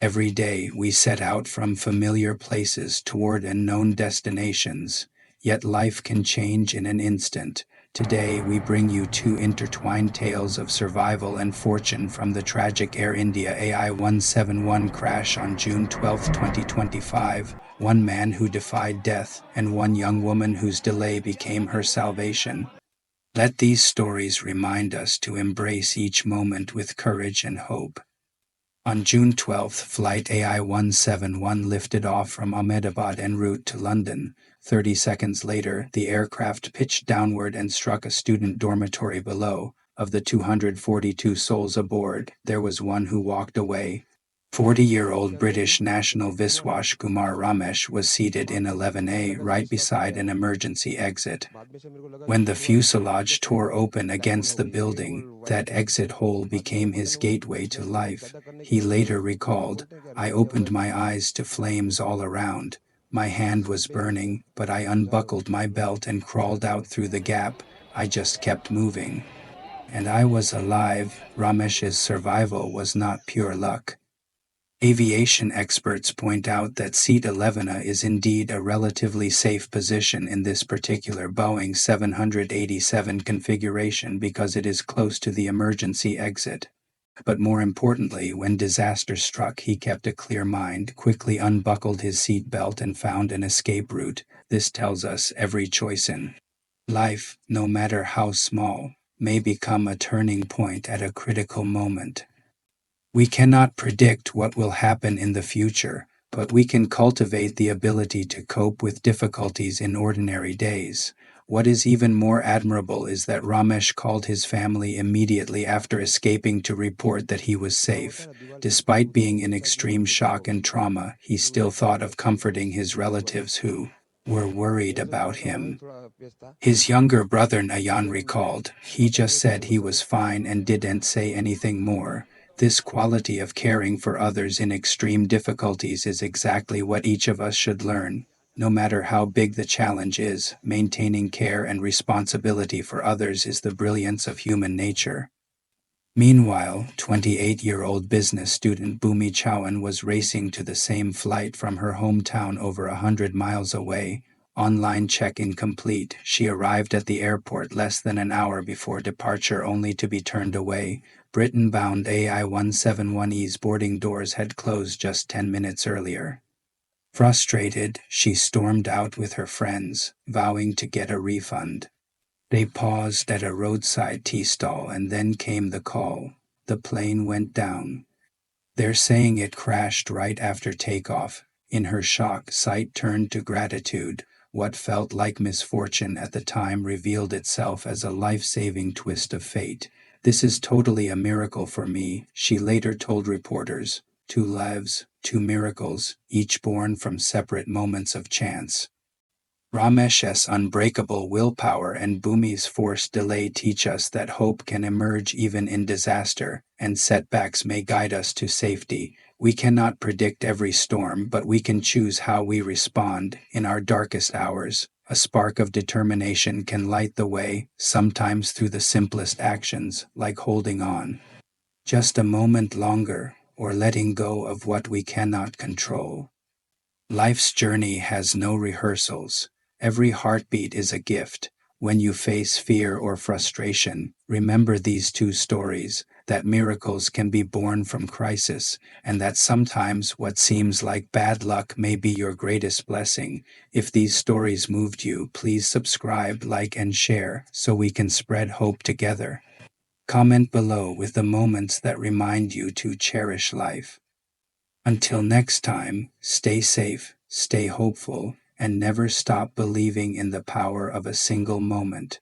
Every day we set out from familiar places toward unknown destinations, yet life can change in an instant. Today we bring you two intertwined tales of survival and fortune from the tragic Air India AI171 crash on June 12, 2025, one man who defied death and one young woman whose delay became her salvation. Let these stories remind us to embrace each moment with courage and hope. On June 12th, Flight AI171 lifted off from Ahmedabad en route to London. 30 seconds later, the aircraft pitched downward and struck a student dormitory below. Of the 242 souls aboard, there was one who walked away. 40-year-old British national Vishwash Kumar Ramesh was seated in 11A right beside an emergency exit. When the fuselage tore open against the building, that exit hole became his gateway to life. He later recalled, "I opened my eyes to flames all around. My hand was burning, but I unbuckled my belt and crawled out through the gap. I just kept moving. And I was alive." Ramesh's survival was not pure luck. Aviation experts point out that seat 11A is indeed a relatively safe position in this particular Boeing 787 configuration because it is close to the emergency exit. But more importantly, when disaster struck, he kept a clear mind, quickly unbuckled his seat belt and found an escape route. This tells us every choice in life, no matter how small, may become a turning point at a critical moment. We cannot predict what will happen in the future, but we can cultivate the ability to cope with difficulties in ordinary days. What is even more admirable is that Ramesh called his family immediately after escaping to report that he was safe. Despite being in extreme shock and trauma, he still thought of comforting his relatives who were worried about him. His younger brother Nayan recalled, "He just said he was fine and didn't say anything more." This quality of caring for others in extreme difficulties is exactly what each of us should learn. No matter how big the challenge is, maintaining care and responsibility for others is the brilliance of human nature. Meanwhile, 28-year-old business student Bhoomi Chauhan was racing to the same flight from her hometown over 100 miles away. Online check-in complete, she arrived at the airport less than an hour before departure only to be turned away. Britain-bound AI171's boarding doors had closed just 10 minutes earlier. Frustrated, she stormed out with her friends, vowing to get a refund. They paused at a roadside tea stall and then came the call. The plane went down. They're saying it crashed right after takeoff. In her shock, sight turned to gratitude. What felt like misfortune at the time revealed itself as a life-saving twist of fate. "This is totally a miracle for me," she later told reporters. "Two lives, two miracles, each born from separate moments of chance." Ramesh's unbreakable willpower and Bhumi's forced delay teach us that hope can emerge even in disaster, and setbacks may guide us to safety. We cannot predict every storm, but we can choose how we respond. In our darkest hours, a spark of determination can light the way, sometimes through the simplest actions, like holding on just a moment longer, or letting go of what we cannot control. Life's journey has no rehearsals. Every heartbeat is a gift. When you face fear or frustration, remember these two stories, that miracles can be born from crisis, and that sometimes what seems like bad luck may be your greatest blessing. If these stories moved you, please subscribe, like, and share, so we can spread hope together. Comment below with the moments that remind you to cherish life. Until next time, stay safe, stay hopeful, and never stop believing in the power of a single moment.